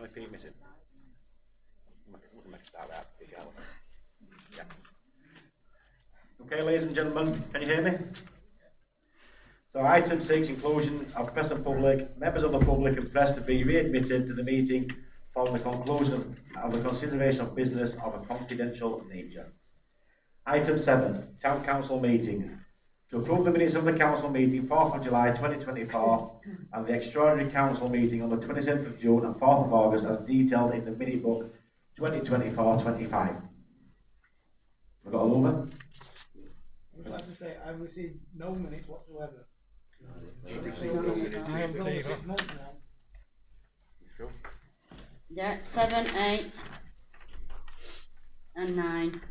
only Pete missing. We can make a start out. Yeah. Okay, ladies and gentlemen, can you hear me? So item 6, inclusion of press and public, members of the public and press to be readmitted to the meeting following the conclusion of the consideration of business of a confidential nature. Item 7, town council meetings. To approve the minutes of the council meeting 4th of July 2024 and the extraordinary council meeting on the 27th of June and 4th of August as detailed in the minute book 2024-25. We've got a mover. I would like to say I've received no minutes whatsoever. I haven't either. 6 months now. Yeah, 7, 8 and 9.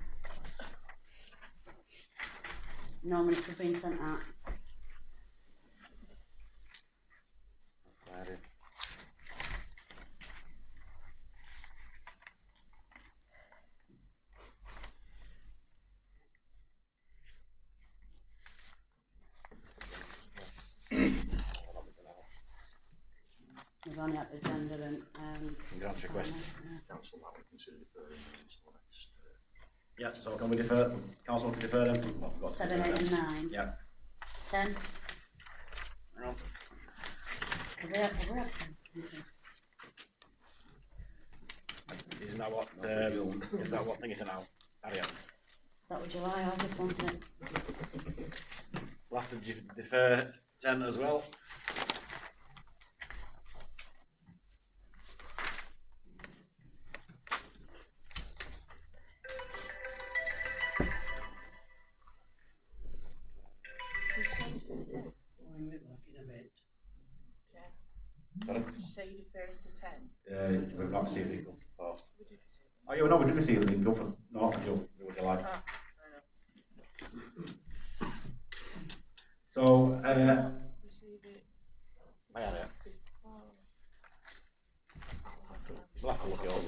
No minutes have been sent out. We've only had the agenda and Grant requests. Council that we consider deferring minutes for next. Yeah, so can we defer? Council to defer them? Well, we've got 7, 8 and 9. Yeah. 10. Hang on. Have we had 10? Isn't that what thing is it now? Harriet. That was July, August, wasn't it? We'll have to defer 10 as well. Did you say you're deferring to 10? We've not received the income. Oh yeah, no, we did receive the income for North of July. So, Receive it. I had it. We'll have to look it up.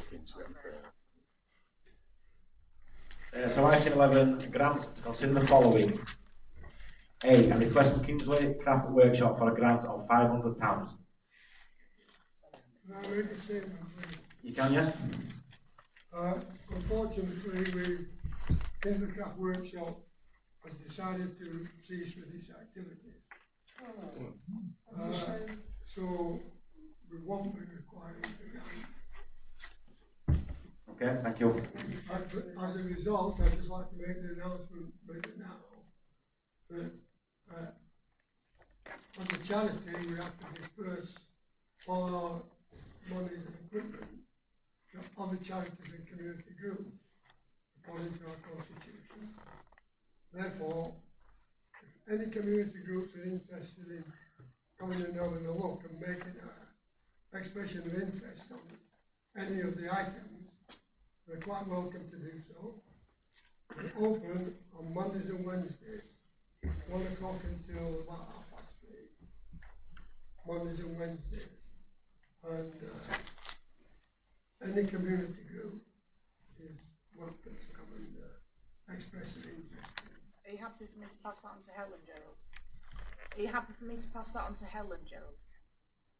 So item 11, grant to consider the following. A request from Kingsley Craft Workshop for a grant of £500. Can I make a statement, please? You can, yes? Unfortunately, Kingsley Craft Workshop has decided to cease with its activities. So we won't be requiring the grant. Okay, thank you. As a result, I'd just like to make the announcement now that as a charity we have to disperse all our monies and equipment to other charities and community groups according to our constitution. Therefore, if any community groups are interested in coming and having a look and making an expression of interest on any of the items, they're quite welcome to do so. We're open on Mondays and Wednesdays, 1 o'clock until about 3:30. Mondays and Wednesdays. And any community group is welcome to come and express an interest. Are you happy for me to pass that on to Helen, Gerald? Are you happy for me to pass that on to Helen, Gerald?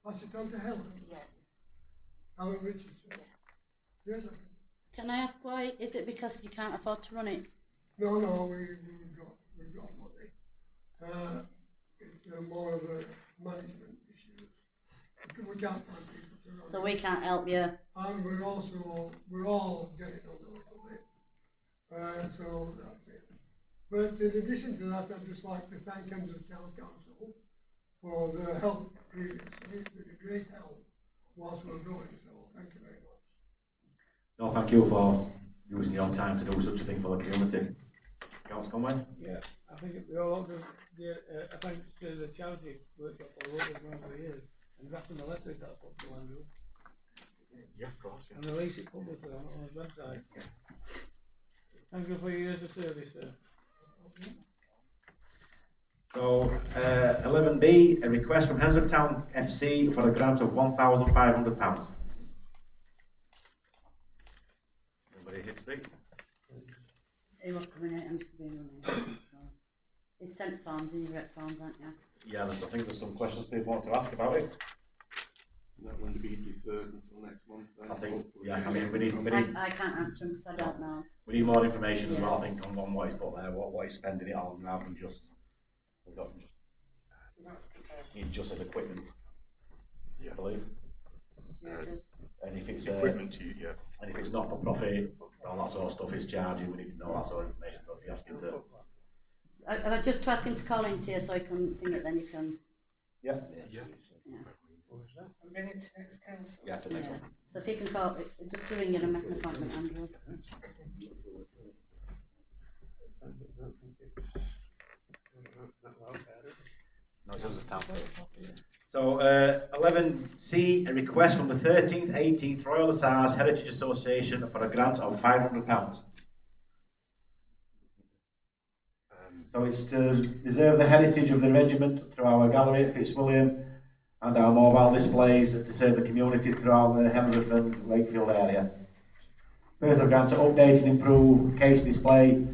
Pass it on to Helen? Yeah. Helen Richardson? Yes, I can. Can I ask why? Is it because you can't afford to run it? No, we've got money. It's more of a management issue. We can't find people to run So it. we can't help you. And we're all getting on a little bit. So that's it. But in addition to that, I'd just like to thank Hemsworth Town Council for their help previously. It's been a great help whilst we're going, so thank you very much. No, thank you for using your time to do such a thing for the community. Councillor Conway? Yeah, I think we all ought to give a thanks to the charity workshop for the work they've done for years and draft them a letter if that's what you want to do. Yeah, of course. Yeah. And release it publicly on his website. Thank you for your years of service, sir. So, 11B, a request from Hemsworth Town FC for a grant of £1,500. Anybody here to speak? He was coming out and being running. So. It's sent forms and you've read forms, aren't you? Yeah, I think there's some questions people want to ask about it. That will be deferred until next month. I think, yeah, I mean, we need, I can't answer them because I don't know. we need more information as well, I think, on what he's put there, what he's spending it on, rather than just, we've got just as equipment, I believe. Yeah, it is. And if it's, Equipment, yeah. and if it's not for profit, all that sort of stuff is charging, we need to know that sort of information, but if you ask him to, I just trust him to call into you so I can think it, then you can. yeah, Yeah. And bring it to next council. yeah, to the next Yeah. one. So if you can call, just to ring in and make an appointment, Andrew. No, it says the town clerk. So, 11C, a request from the 13th, 18th Royal Hussars Heritage Association for a grant of £500. So it's to preserve the heritage of the regiment through our gallery at Fitzwilliam and our mobile displays to serve the community throughout the Hemsworth and Wakefield area. First of grant to update and improve case display,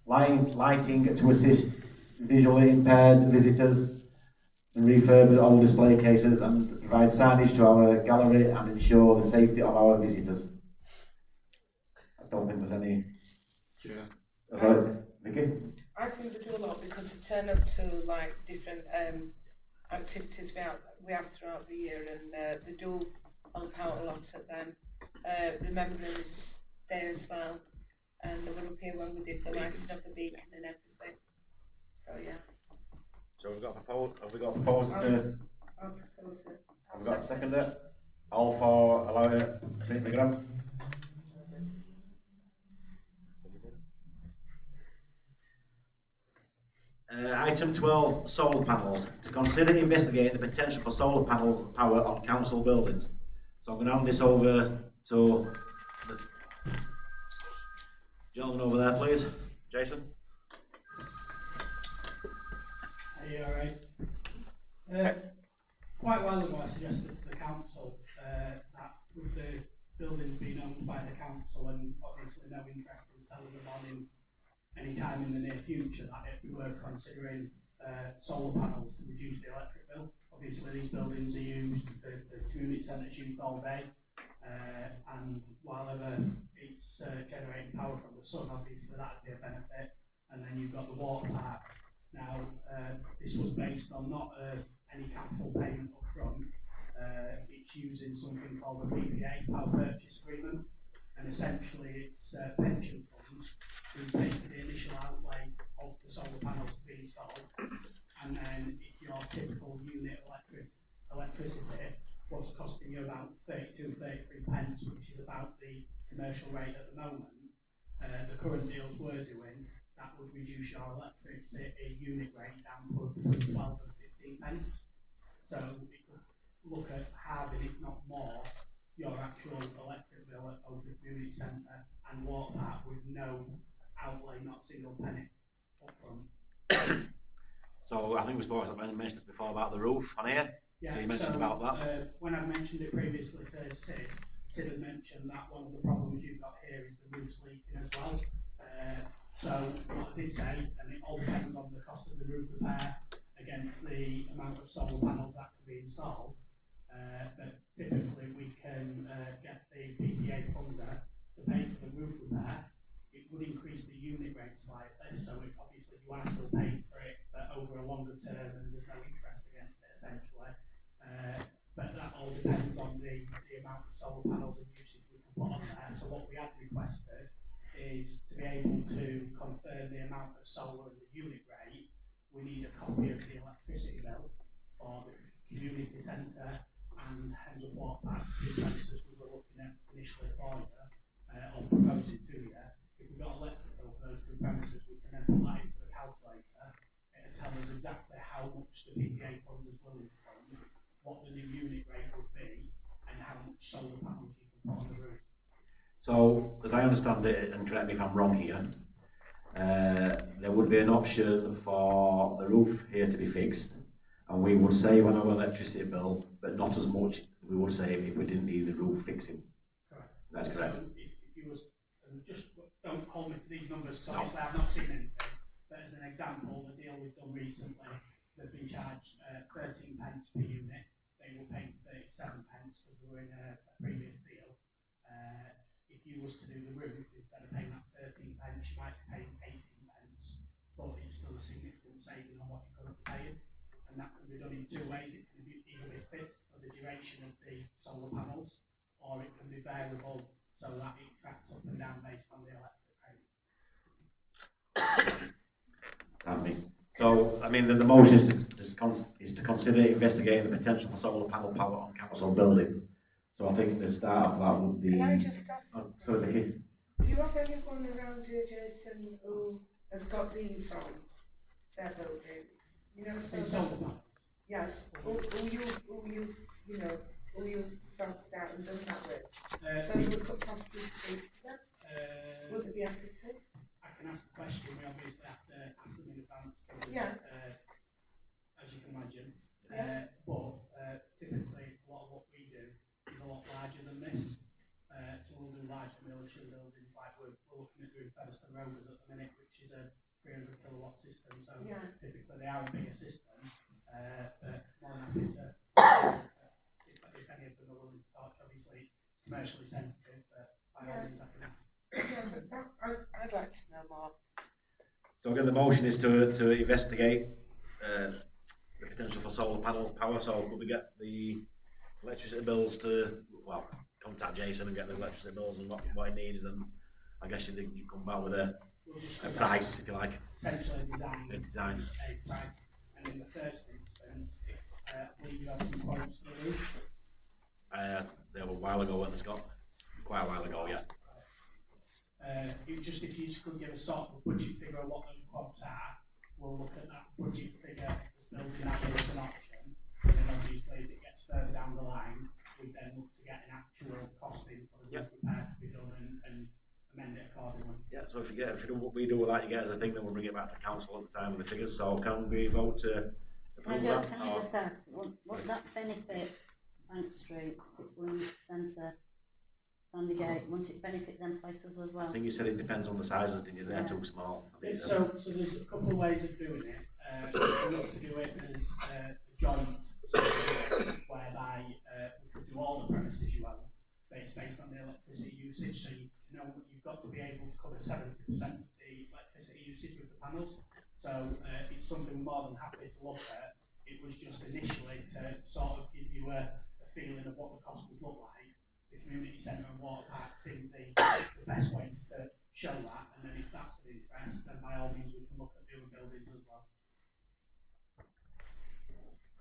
lighting to assist visually impaired visitors, and refurb all display cases and provide signage to our gallery and ensure the safety of our visitors. I don't think there's any. Yeah. Sorry, Vicky? I think they do a lot because they turn up to like different activities we have throughout the year, and they do help out a lot at them. Remembering this day as well, and they were up here when we did the lighting of the beacon and everything. So yeah. So we've got a proposal. Have we got a proposal to? I'll propose it. Have we got a seconder? All for allowing the grant? Item 12, solar panels. To consider investigating the potential for solar panels power on council buildings. So I'm going to hand this over to the gentleman over there, please. Jason. Are you alright? Quite a while ago I suggested to the council that with the buildings being owned by the council and obviously no interest in selling them on in any time in the near future, that it'd be worth considering solar panels to reduce the electric bill. Obviously these buildings are used, the community centre's used all day, and while ever it's generating power from the sun, obviously that'd be a benefit. And then you've got the water park. Now, this was based on not any capital payment up front. It's using something called a PPA, Power Purchase Agreement, and essentially it's pension funds who pay for the initial outlay of the solar panels to be installed, and then if your typical unit electricity was costing you about 32, 33 pence, which is about the commercial rate at the moment, the current deals we're doing, that would reduce your electricity unit rate down to between 12 and 15 pence. So it could look at halving, if not more, your actual electric bill at both the community centre and water park with no outlay, not a single penny up front. So I think we mentioned this before about the roof on here. Yeah, so you mentioned about that. When I mentioned it previously to Sid had mentioned that one of the problems you've got here is the roof's leaking as well. So what I did say, and it all depends on the cost of the roof repair against the amount of solar panels that can be installed, but typically we can get the PPA funder to pay for the roof repair. It would increase the unit rate slightly, so if obviously you are still paying for it, but over a longer term and there's no interest against it essentially. But that all depends on the amount of solar panels and usage we can put on there. So what we had requested is to be able to confirm the amount of solar and the unit rate. We need a copy of the electricity bill for the community centre and Hemsworth Water Park, two places we were looking at initially for you, or proposing to you. If we've got electric bill for those two premises, we can then put that into the calculator and tell us exactly how much the PPA fund is willing to fund, what the new unit rate would be, and how much solar panels you can put on the roof. So, as I understand it, and correct me if I'm wrong here, there would be an option for the roof here to be fixed, and we would save on our electricity bill, but not as much we would save if we didn't need the roof fixing. Correct. That's correct. So if you was, just don't hold me to these numbers, because obviously I've not seen anything, but as an example, the deal we've done recently, they've been charged 13 pence per unit. They were paying 37 pence because we were in a previous deal. you was to do the roof, instead of paying that 13 pence, you might be paying 18 pence, but it's still a significant saving on what you're currently paying. And that can be done in two ways. It can be either be fixed for the duration of the solar panels, or it can be variable so that it tracks up and down based on the electric rate. So, I mean, the motion is to consider investigating the potential for solar panel power on council buildings. So I think the start of that would be. Can I just ask? Oh, sorry, Vicky. Do you have anyone around here, Jason, who has got these on their buildings? You know, so In solar panels. yes, who you've sorted out and done that with. So we could possibly speak to them. Would they be happy to? I can ask the question. We obviously have to ask them in advance. Because, Yeah. as you can imagine. Yeah. But typically, a lot of what we do is a lot larger than this. So we'll do larger militia buildings, like we're looking at doing Featherstone Rovers at the minute, which is a 300 kilowatt system. So Yeah. typically they are a bigger system. But more than happy to, if any of them are willing to talk, obviously it's commercially sensitive, but by all means I can ask. Yeah, I'd like to know more. So again, the motion is to investigate the potential for solar panel power. So could we get the electricity bills to, well, contact Jason and get the electricity bills and what he needs, and I guess you come back with a price, if you like. Essentially design Design. a price. And in the first instance, I believe you have some quotes for the roof. They were a while ago, weren't they, Scott? Quite a while ago, yeah. If you could give a sort of budget figure of what those quotes are, we'll look at that budget figure as building that as an option. And then obviously if it gets further down the line, we then look to get an actual costing for the roof repair to be done and amend it accordingly. Yeah, So if you do what we do with that, you get as a thing, then we'll bring it back to council at the time of the figures. So can we vote to approve that? Can I just ask, what that benefit Bank Street, Fitzwilliam Centre, Sandygate, won't it benefit them places as well? I think you said it depends on the sizes, didn't you? They're too small. So there's a couple of ways of doing it. We look to do it as a joint system, whereby we could do all the premises you own, but it's based on the electricity usage. So you've got to be able to cover 70% of the electricity usage with the panels. So it's something we're more than happy to look at. It was just initially to sort of give you a feeling of what the cost would look like. The community centre and water park seem the best ways to show that, and then if that's of interest, then by all means we can look at doing buildings as well.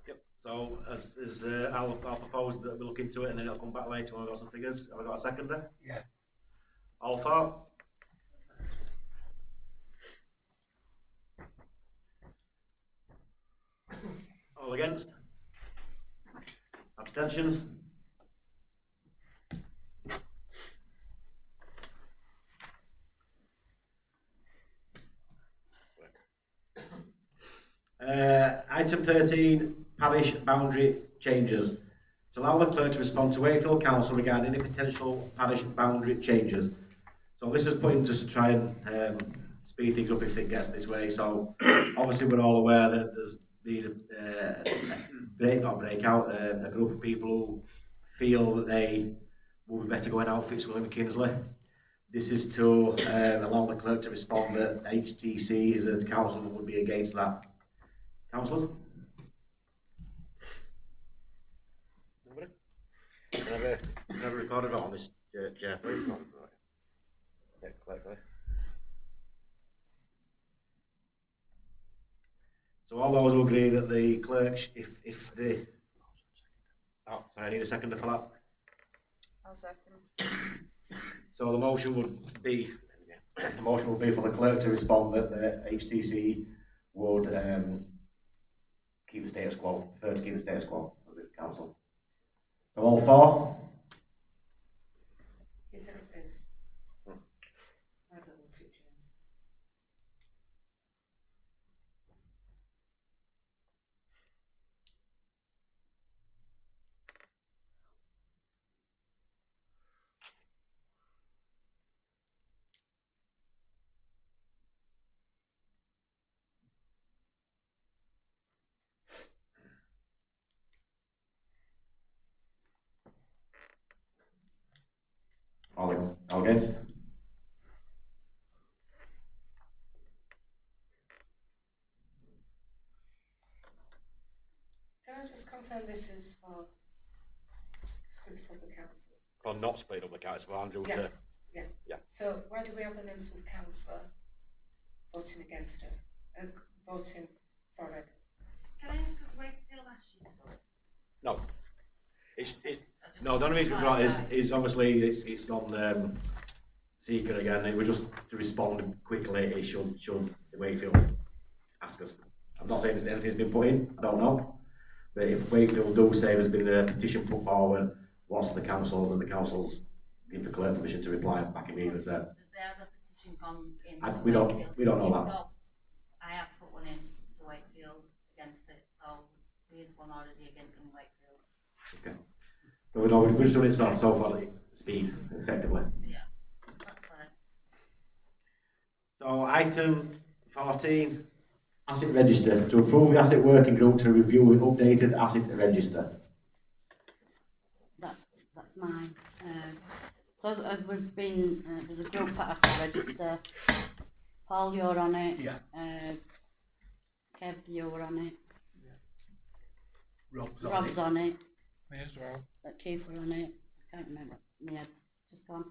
Yep. So I'll propose that we look into it, and then I'll come back later when I've got some figures. Have I got a seconder? Yeah. All for? All against? Abstentions? Item 13, parish boundary changes. To allow the clerk to respond to Wakefield Council regarding any potential parish boundary changes. So this is put in just to try and speed things up if it gets this way. So obviously we're all aware that there's been a group of people who feel that they would be better going out Fitzwilliam and Kingsley. This is to allow the clerk to respond that HTC is a council that would be against that. Councillors? Nobody? Can I have a recorded on this, Chair, please? Yeah, correctly. So all those who agree that the clerk, if the... Oh, sorry, I need a seconder for that. I'll second. So the motion would be for the clerk to respond that the HTC would keep the status quo, prefer to keep the status quo as a council. So all for? It is. I don't want it changed. All against? Can I just confirm this is for split up the council? Well, not split up the council, Andrew. Yeah. To, Yeah. Yeah. So why do we have an Hemsworth councillor voting against her? Voting for her? Can I ask us Wakefield asked you to vote? no. No, the only reason for that is obviously it's gone secret again. It was just to respond quickly. It should Wakefield ask us. I'm not saying anything's been put in. I don't know. But if Wakefield do say there's been a petition put forward, what's the councils, and the councils give the clerk permission to reply back immediately. So There's a petition gone in. we don't know that. No, I have put one in to Wakefield against it, so there is one already against in Wakefield. Okay. So we're just doing it so far speed effectively. Yeah, that's fine. So item 14, asset register. To approve the asset working group to review the updated asset register. That's mine. So as we've been, there's a group for asset register. Paul, you're on it. Yeah. Kev, you're on it. Rob's Rob's on it. Me as well. Keith were on it. I can't remember. My head's just gone.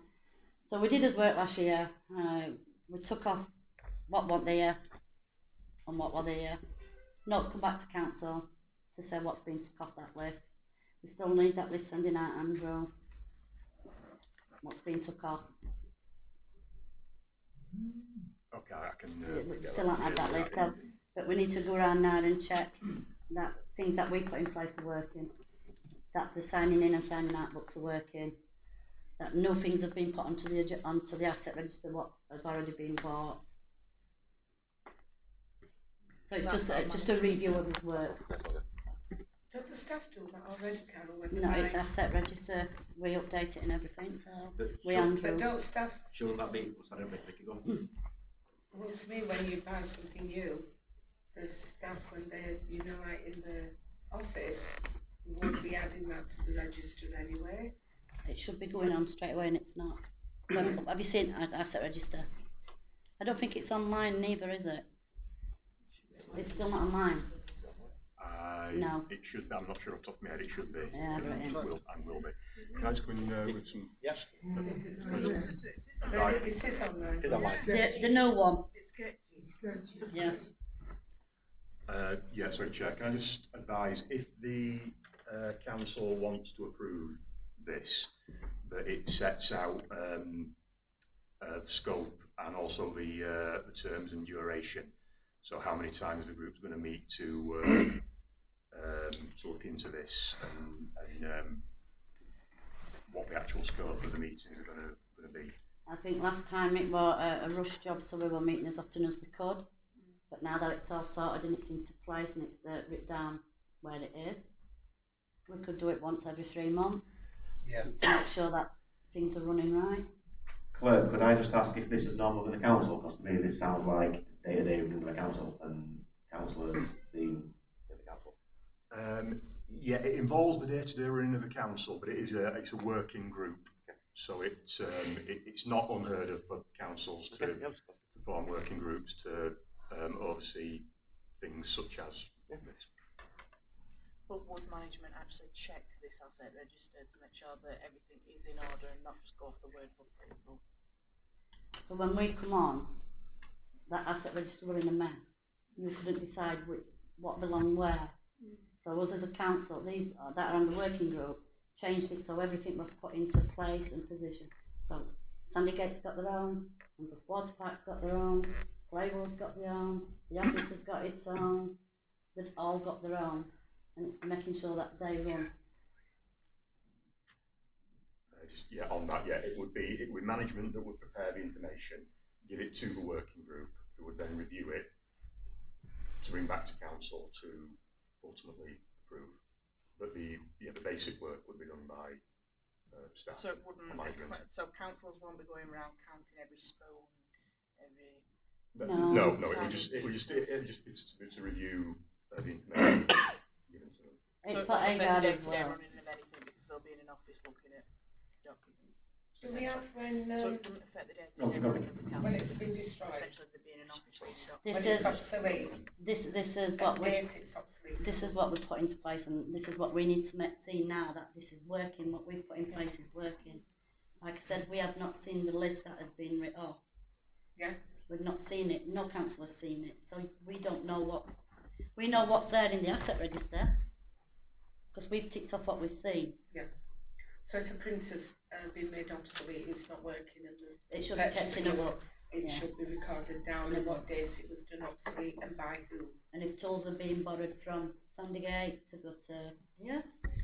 So we did his work last year. We took off what weren't there and what were there. Notes come back to council to say what's been took off that list. We still need that list sending out, Andrew. What's been took off. Okay, I can. We still haven't had that list, so, but we need to go around now and check that things that we put in place are working. That the signing in and signing out books are working. That no things have been put onto the asset register what has already been bought. So it's just a review of his work. Don't the staff do that already, Carol? When they No, buy? it's asset register. We update it and everything. So But we should- Andrew. But don't staff, Shouldn't that be? Sorry, make it go. well, to me, when you buy something new, the staff, when they're, like in the office, would be adding that to the register anyway. It should be going on straight away, and it's not. Have you seen asset register? I don't think it's online neither, is it? It's still not online. No. It should be. I'm not sure off the top of my head. It should be. Yeah, right. It will be. Can I just go in with some? Yes. But it is online. It is online. The no one. It's good. Yeah. Yeah, sorry, Chair. Can I just advise if the council wants to approve this, that it sets out the scope and also the terms and duration. So how many times the group's going to meet to look into this and what the actual scope of the meetings are going to be. I think last time it was a rush job, so we were meeting as often as we could. But now that it's all sorted and it's into place and it's written down where it is, we could do it once every 3 months. Yeah. To make sure that things are running right. Clerk, could I just ask if this is normal in the council? Because to me this sounds like day-to-day within the council and councillors being in the council. Yeah, it involves the day-to-day running of the council, but it's a working group. So it's not unheard of for councils to form working groups to oversee things such as this. But would management actually check this asset register to make sure that everything is in order and not just go off the word of people? So when we come on, that asset register were in a mess. You couldn't decide what belonged where. So us as a council, these that are on the working group, changed it so everything was put into place and position. So Sandygate's got their own, Hemsworth Water Park's got their own, Playwood's got their own, the office has got its own, they've all got their own, and it's making sure that they run. On that, it would be management that would prepare the information, give it to the working group, who would then review it to bring back to council to ultimately approve. But the basic work would be done by staff. So it wouldn't. Management. So councillors won't be going around counting every spoon, every. No. No. It would just be to review the information given to them. It's So for AGAD as day-to-day well. running of anything because they'll be in an office looking at documents. Do we have when, So it doesn't affect the No, day-to-day no. work of the council. when it's been destroyed? Essentially, there being an office being shut. When This it's is, obsolete? this is What what we, date it's obsolete? this is what we put into place, and this is what we need to see now, that this is working, what we've put in place is working. Like I said, we have not seen the list that has been written off. Yeah. We've not seen it, no council has seen it, so we don't know we know what's there in the asset register, because we've ticked off what we've seen. So if the printer's been made obsolete, it's not working, and It should be kept in a book, it yeah. should be recorded down and what date it was done obsolete and by who. And if tools are being borrowed from Sandygate to go to, It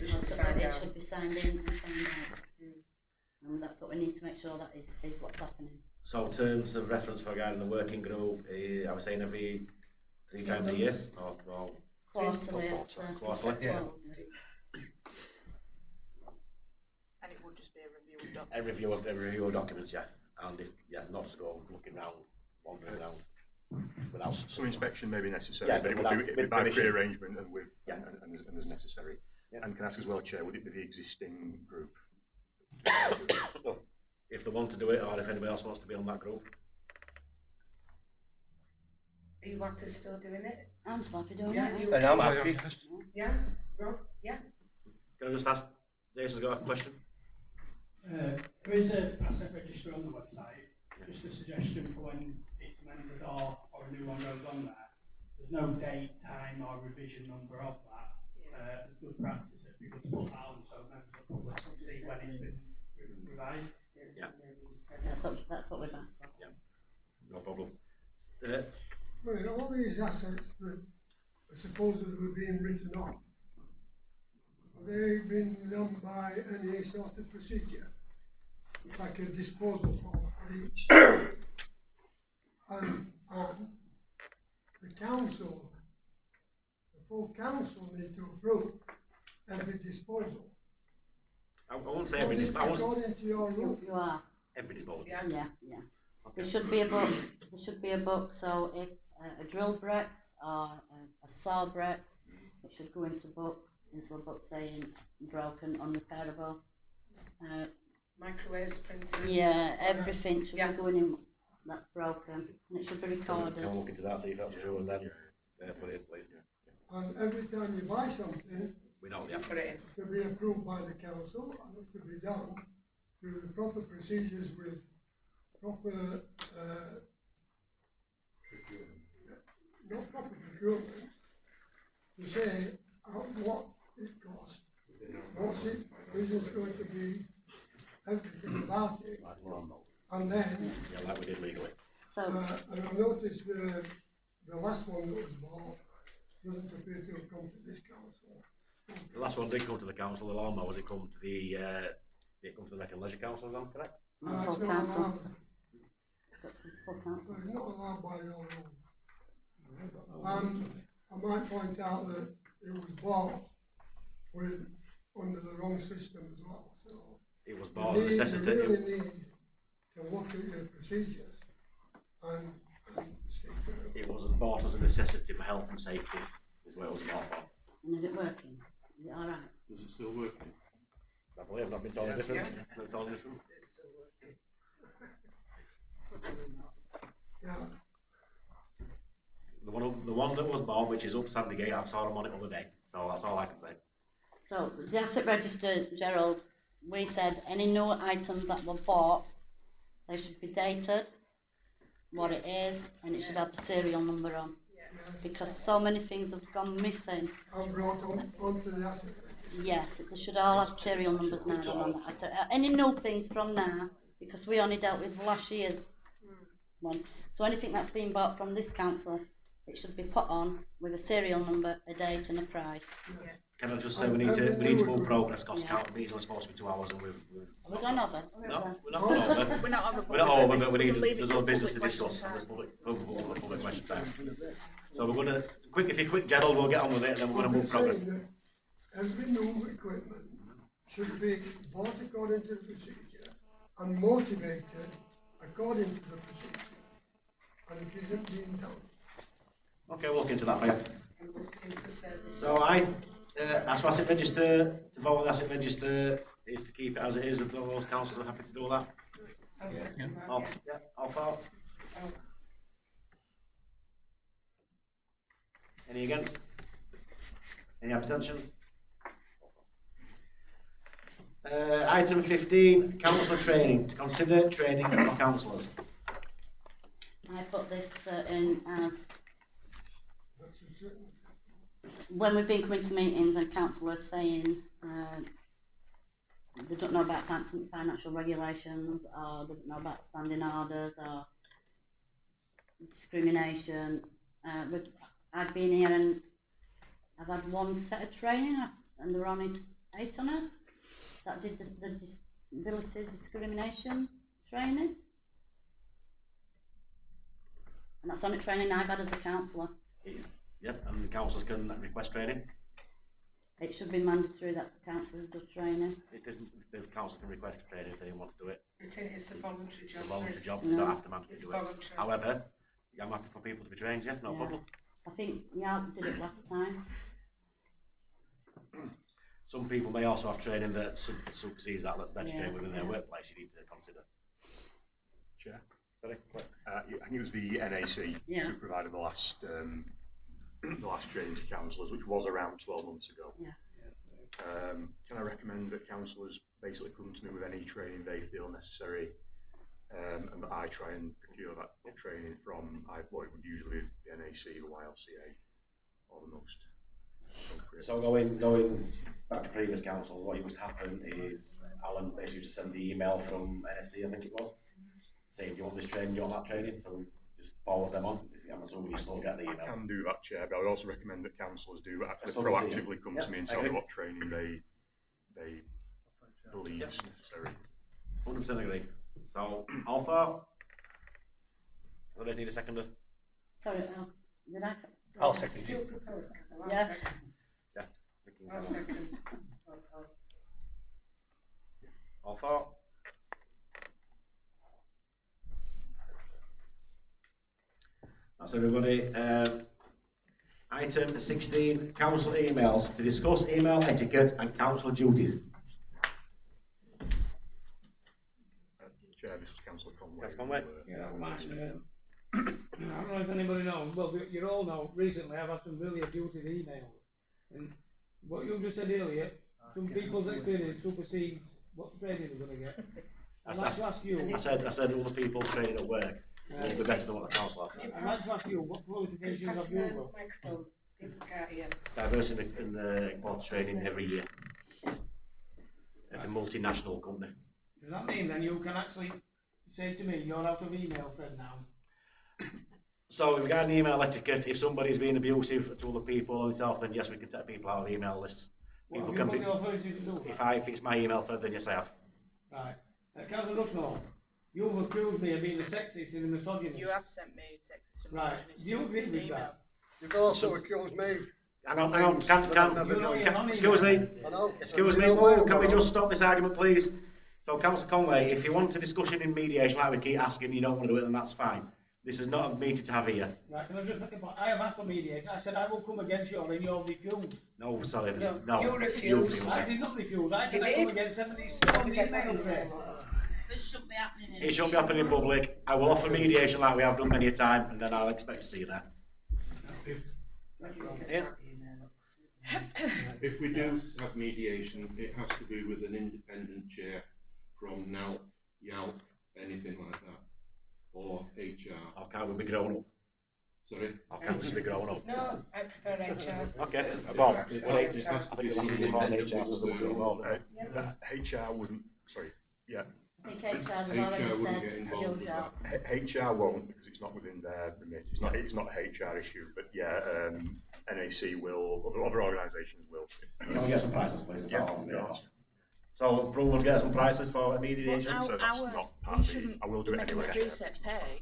should sign it out. should be signed in and signed out. And that's what we need to make sure that is what's happening. So in terms of reference for regarding the working group, I was saying every 3 times a year, or Quarterly, Quarterly, yeah. And it would just be a review of documents. every review of documents, yeah. And if, not just go looking round, wandering around without. Some inspection may be necessary, Yeah, but it without- would be with by permission. pre-arrangement and with, Yeah. and as necessary. Yeah. And can I ask as well, Chair, would it be the existing group? If they want to do it, or if anybody else wants to be on that group. Are you happy still doing it? I'm happy doing Yeah, it. you And I'm okay? happy. Yeah, Rob? Yeah. Can I just ask, Jason's got a question? There is an asset register on the website, just a suggestion for when it's amended or a new one goes on there. There's no date, time or revision number of that. It's good practice if we could put that on so members of the public can see when it's been revised. Yeah. That's what we've asked for. No problem. Well, all these assets that are supposedly being written off, have they been done by any sort of procedure? Like a disposal form for each? and the council, the full council need to approve every disposal. I won't say every disposal. According to your rule. You are, Every disposal. Yeah. yeah. There should be a book, so if a drill breaks or a saw breaks, it should go into a book saying broken, unrepairable. Microwaves, printers. Yeah, everything should Yeah. be going in that's broken, and it should be recorded. Can we look into that, see if that's true, and then put it in place. And every time you buy something, We know, yeah. Put it in. it's to be approved by the council and it's to be done through the proper procedures with proper, not proper procurement, to say what it costs, what's it, business going to be, everything about it, and then, Yeah, like we did legally. So, and I noticed the last one that was bought doesn't appear to have come to this council. The last one did come to the council, the lawnmowers, it come to the, it come to the Rec and Leisure Council, is that correct? it's It's full not council, allowed, it's got to be full council. it's not allowed by your rule. And I might point out that it was bought under the wrong system as well, so. It was You bought as a necessity. You really need to look at your procedures and stick to it. It was bought as a necessity for health and safety, is what it was bought for. And is it working? Is it all right? Is it still working? I believe I've not been told different. Yeah. Not been told different. It's still working. Yeah, The one that was bought, which is up Sandygate, I saw them on it the other day, so that's all I can say. So, the asset register, Gerald, we said any new items that were bought, they should be dated, what it is, and it should have the serial number on. Because so many things have gone missing. and brought onto the asset register. Yes, they should all have serial numbers now on that asset. Any new things from now, because we only dealt with last year's one. So anything that's been bought from this council, it should be put on with a serial number, a date and a price. Yes. Can I just say we need to move progress, cost count, these are supposed to be 2 hours and we've Have we gone over? no, we're not over. We're not on the We're not over, but we need, Leave it there's till other business to public discuss, question there's time. public question time. So we're gonna, if you're quick, Gerald, we'll get on with it, and then we're gonna move progress. Saying that every new equipment should be bought according to the procedure and motivated according to the procedure. And it isn't being done. Okay, we'll look into that for you. And looked into services. So I asked for asset register, to vote on the asset register is to keep it as it is, if those councillors are happy to do that. I'll second that, All, yeah. yeah, all for? Oh. Any against? Any abstentions? Item 15, councillor training. To consider training for councillors. I put this in as That's a certain, when we've been coming to meetings and councillors saying they don't know about financial regulations, or they don't know about standing orders, or discrimination. But I've been here and I've had one set of training, and there were only 8 on us that did the disability discrimination training. And that's the only training I've had as a councillor. Yep, and the councillors can request training. It should be mandatory that councillors do training. It isn't, the council can request training if they want to do it. It's a voluntary It's job. a voluntary job, No. you don't have to mandatory It's do it. voluntary. However, I'm happy for people to be trained, yeah, no Yeah. problem. I think Yalp did it last time. Some people may also have training that supersedes that, that's better Yeah, training within their yeah. workplace, you need to consider. Chair. Sorry? I think it was the NAC Yeah. who provided the last training to councillors, which was around 12 months ago. Yeah. Can I recommend that councillors basically come to me with any training they feel necessary, and that I try and procure that training from what it would usually be the NAC, the YLCA, or the most appropriate. So going back to previous councils, what used to happen is Alan basically used to send the email from NFC, I think it was, saying, do you want this training, do you want that training? So we just forward them on. I'm assuming you still get the I email. can do that, Chair, but I would also recommend that councillors do actually That's what I'm saying. proactively come Yep, to me and I tell me agree. what training they believe Yep. is necessary. 100% agree. So, all for? I don't need a seconder. Sorry, did I? I'll second Still it. proposed, I'll Yeah. second. Yeah. I'll second. All for? That's everybody. Item 16, council emails. To discuss email etiquette and council duties. Chair, this is Councillor Conway. Councillor Conway? Yeah, I don't know if anybody knows, well, you all know, recently I've had some really abusive emails. And what you just said earlier, some people's experience supersedes what training they're going to get. I'd like to ask you, I said other people's training at work will be better than what the council has. I'd like to ask you, what qualifications Pass have the you got? microphone, people can't hear. Diversity in the equality training every year. It's a multinational company. Does that mean then you can actually say to me, you're out of email thread now? So regarding email etiquette, if somebody's been abusive to other people and itself, then yes, we can take people out of email lists. What, People have can you be, got the authority to do that? if it's my email thread, then yes I have. Right. Councillor Rushmore, you've accused me of being a sexist and a misogynist. You have sent me sexist and Right. misogynistic Do you agree with emails. that? you've also accused me. Hang on, excuse me, I know. excuse me, whoa, can we just stop this argument please? So Councillor Conway, if you want a discussion in mediation like we keep asking, you don't want to do it, then that's fine. This is not a meeting to have here. Right, can I just make a point? I have asked for mediation. I said I will come against you and you'll refuse. No, sorry, No, you refuse. I did not refuse. I said You I come did? against some of these on the email thread. This shouldn't be happening in It shouldn't be happening in public. I will offer mediation like we have done many a time, and then I'll expect to see you there. Yeah. If we do have mediation, it has to be with an independent chair from NALP, YALP, anything like that, or HR. Or can't we be grown up? Sorry? Or can't we just be grown up? No, I prefer HR. Okay, well, It has to be something HR wouldn't, sorry, yeah, I think HR's have HR already wouldn't said get to involved your with job. HR won't because it's not within their remit. It's not a HR issue, but yeah, NAC will, other organisations will. Can we get some prices, please? It's Yeah, all on the yeah. cost. So approval to get some prices for mediation? Well, So that's not part we of the, shouldn't I will do it make anyway. the precepts pay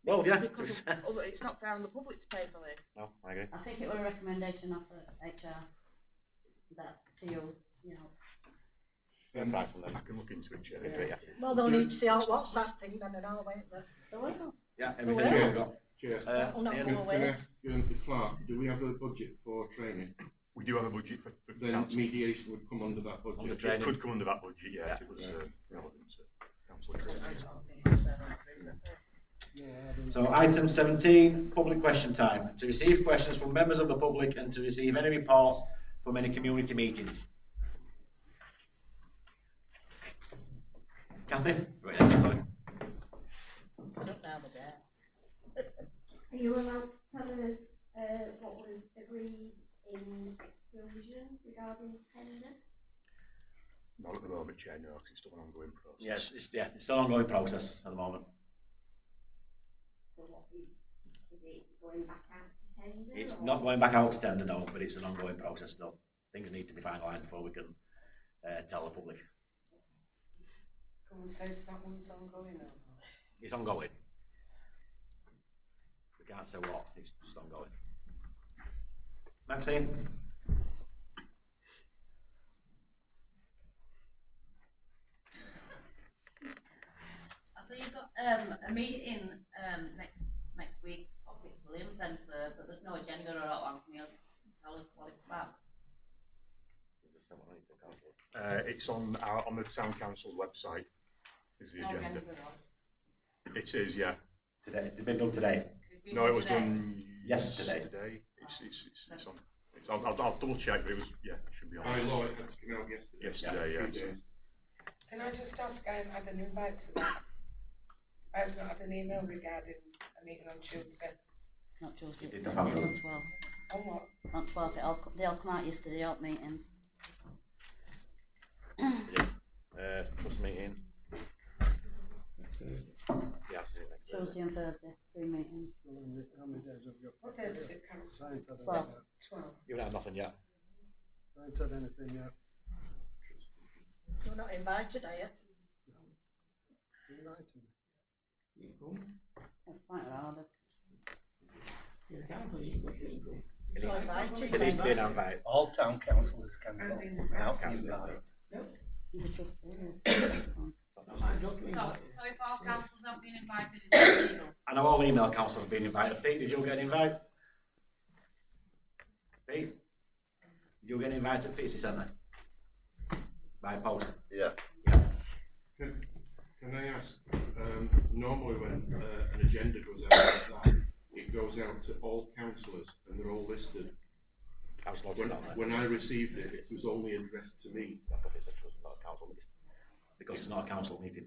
Well, yeah. because of it's not fair on the public to pay for this. No, I agree. I think it was a recommendation of HR that to use, you know. Get a price from them. I can look into it, Chair. Yeah. Well, they'll need to see out what's that thing then and all, won't they? They will. Yeah, everything Yeah. we've got. Chair, Well, not Ian? all the can I way. ask the clerk, do we have a budget for training? We do have a budget for Then council. mediation would come under that budget. On the It training. could come under that budget, yeah, if it was Yeah. relevant to council training. So item 17, public question time. To receive questions from members of the public and to receive any reports from any community meetings. Kathy? Right next time. I don't know the dare. Are you allowed to tell us what was agreed in exclusion regarding tender? Not at the moment, Chair, no, because it's still an ongoing process. Yes, it's still an ongoing process at the moment. So what is it going back out to tender? It's or? not going back out to tender, no, but it's an ongoing process still. Things need to be finalised before we can tell the public. Can we say that one's ongoing now? It's ongoing. We can't say what, it's just ongoing. Maxine? So you've got a meeting next week at William Centre, but there's no agenda or outline. Can you tell us what it's about? It's on the town council's website. Is the agenda? It is, yeah. Today, it's been done today. No, it was done yesterday. It's on. I'll double check, but it was, yeah, it should be on. By law, it had to come out yesterday. Yesterday, yeah. 2 days. Can I just ask, I had an invite to that. I've not had an email regarding a meeting on Tuesday. It's not Tuesday, it's It's on not 12. On what? On 12, they all come out yesterday, all meetings. Trust meeting. Yeah, next Tuesday and Thursday, 3 meetings. How many days have you got? What date is it, Council? I ain't had 12. 12. You haven't had nothing yet. I ain't had anything yet. You're not invited, are you? Invited me. You can come. That's quite rather. You can, but you can go. You're invited. There needs to be an invite. All town councillors can And go. then Without council. invite. He's a trustee. So if all councils have been invited, is it legal? I know all email councils have been invited. Pete, did you get an invite? Pete? Did you get an invite to Fitzy Centre? By post? Yeah. Can I ask, normally when an agenda goes out like that, it goes out to all councillors and they're all listed. When I received it, it was only addressed to me. Because it's not a council meeting.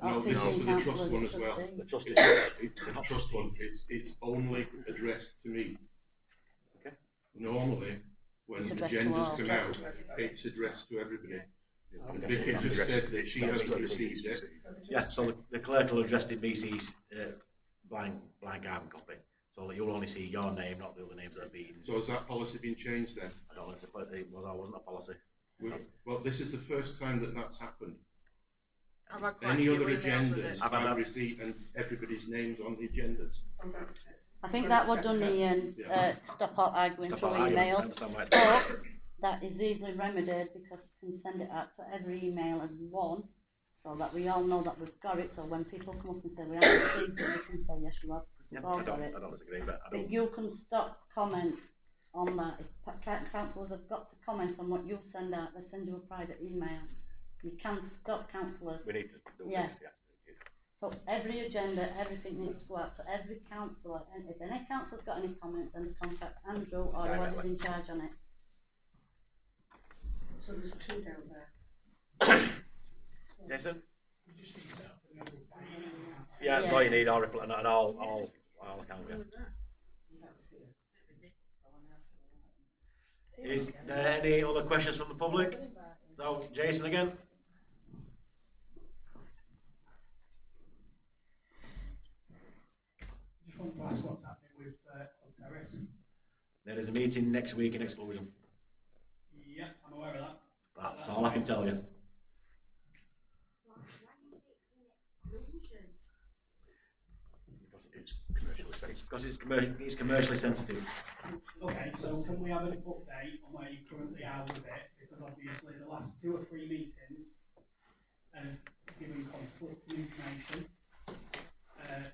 No, this is for the trust one as well. The trust It's the trust one, it's only addressed to me. Okay. Normally, when It's addressed to all. agendas come out, it's addressed to everybody. And Vicky just said that she hasn't received it. Yeah, so the clerk will address it BC's blind carbon copy. So that you'll only see your name, not the other names that are being. So has that policy been changed then? I don't know if it wasn't a policy. Well, this is the first time that that's happened. I've had quite a Any few other emails with agendas it. I've received and everybody's names on the agendas. Oh, that's it. I think that was done, Ian, to stop all arguing Stop through all arguments, I emails. understand why it's- But that is easily remedied because you can send it out to every email as one, so that we all know that we've got it. So when people come up and say we haven't received it, we can say yes, you have. Yeah, We've all I got don't, it. I don't disagree, but I But don't. you can stop comments on that. If councillors have got to comment on what you send out, they send you a private email. You can stop councillors. We need to do Yeah. things, yeah. So every agenda, everything needs to go out to every councillor, and if any councillor's got any comments, then contact Andrew or whoever's in charge on it. So there's 2 down there. Jason? We just need to set up a new account. Yeah, that's all you need, I'll reply, and I'll account, yeah. That's it. Is there any other questions from the public? No, Jason again? Just want to ask what's happening with Club Terrace. There is a meeting next week in exclusion. Yeah, I'm aware of that. That's all I can tell you. Why is it in exclusion? Because it's commercially sensitive. Because it's commercially sensitive. Okay, so can we have an update on where you currently are with it? Because obviously the last 2 or 3 meetings have given conflicting information,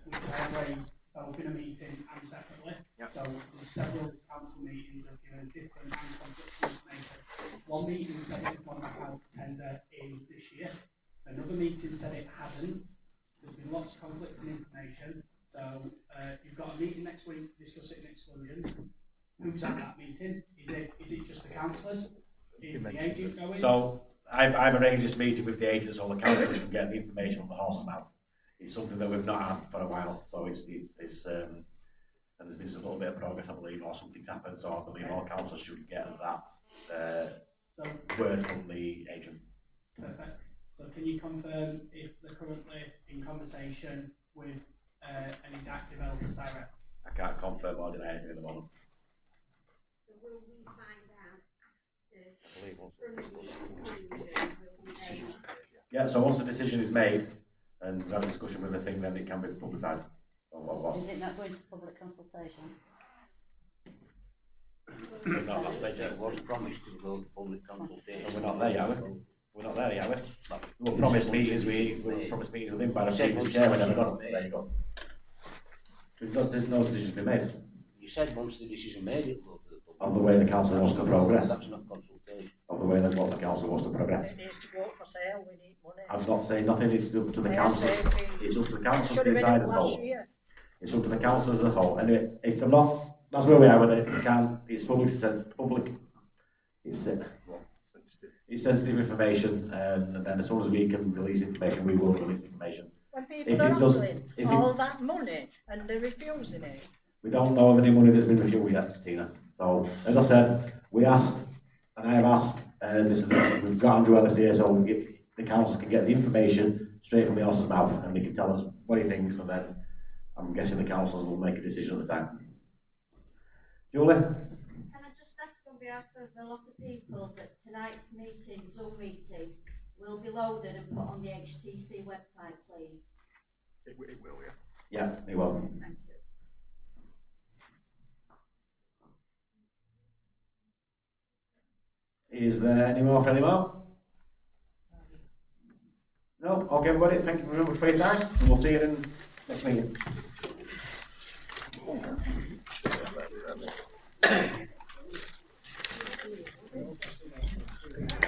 which I raised both in a meeting and separately. Yep. So there's several council meetings have given different and conflicting information. One meeting said it had gone back out to tender in this year, another meeting said it hadn't. There's been lots of conflicting information, so you've got a meeting next week to discuss it in exclusions. Who's at that meeting? Is it just the councillors? Is the agent going? So I've arranged this meeting with the agents, so the councillors can get the information from the horse's mouth. It's something that we've not had for a while, so it's and there's been a little bit of progress, I believe, or something's happened, so I believe all councillors should get that word from the agent. Perfect. So can you confirm if they're currently in conversation with any DAC developers direct? I can't confirm or deny anything at the moment. So will we find out I believe once from the exclusion, will we then? Yeah, so once the decision is made and we have a discussion with the thing, then it can be publicised. Is it not going to public consultation? We're not at that stage yet. It was promised to go to public consultation. And we're not there yet, are we? We're not there yet, are we? We promised meetings, we promised meetings with him by the previous chair, we never got them. There you go. Because there's no decision's been made. You said once the decision made it will go to the public. Of the way the council wants to progress. That's not consultation. Of the way that what the council wants to progress. It needs to go up for sale, we need money. I'm not saying nothing, it's up to the I councils. say It's up to the councils should to have been decide up as a last whole. year. It's up to the councils as a whole. Anyway, if they're not, that's where we are with it. We can't, it's it's sensitive information, and then as soon as we can release information, we will release information. When people If are it does, offering if all it, that money and they're refusing it. we don't know of any money that's been refused yet, Tina. So, as I said, we asked, and I have asked, and this is we've got Andrew Ellis here, so the council can get the information straight from the horse's mouth, and he can tell us what he thinks, and then I'm guessing the councils will make a decision at the time. Julie? Can I just ask on behalf of a lot of people that tonight's meeting, Zoom meeting, will be loaded and put on the HTC website, please? It will, yeah. Yeah, he will. Thank you. Is there any more for any more? No? Okay, everybody, thank you very much for your time, and we'll see you in next meeting.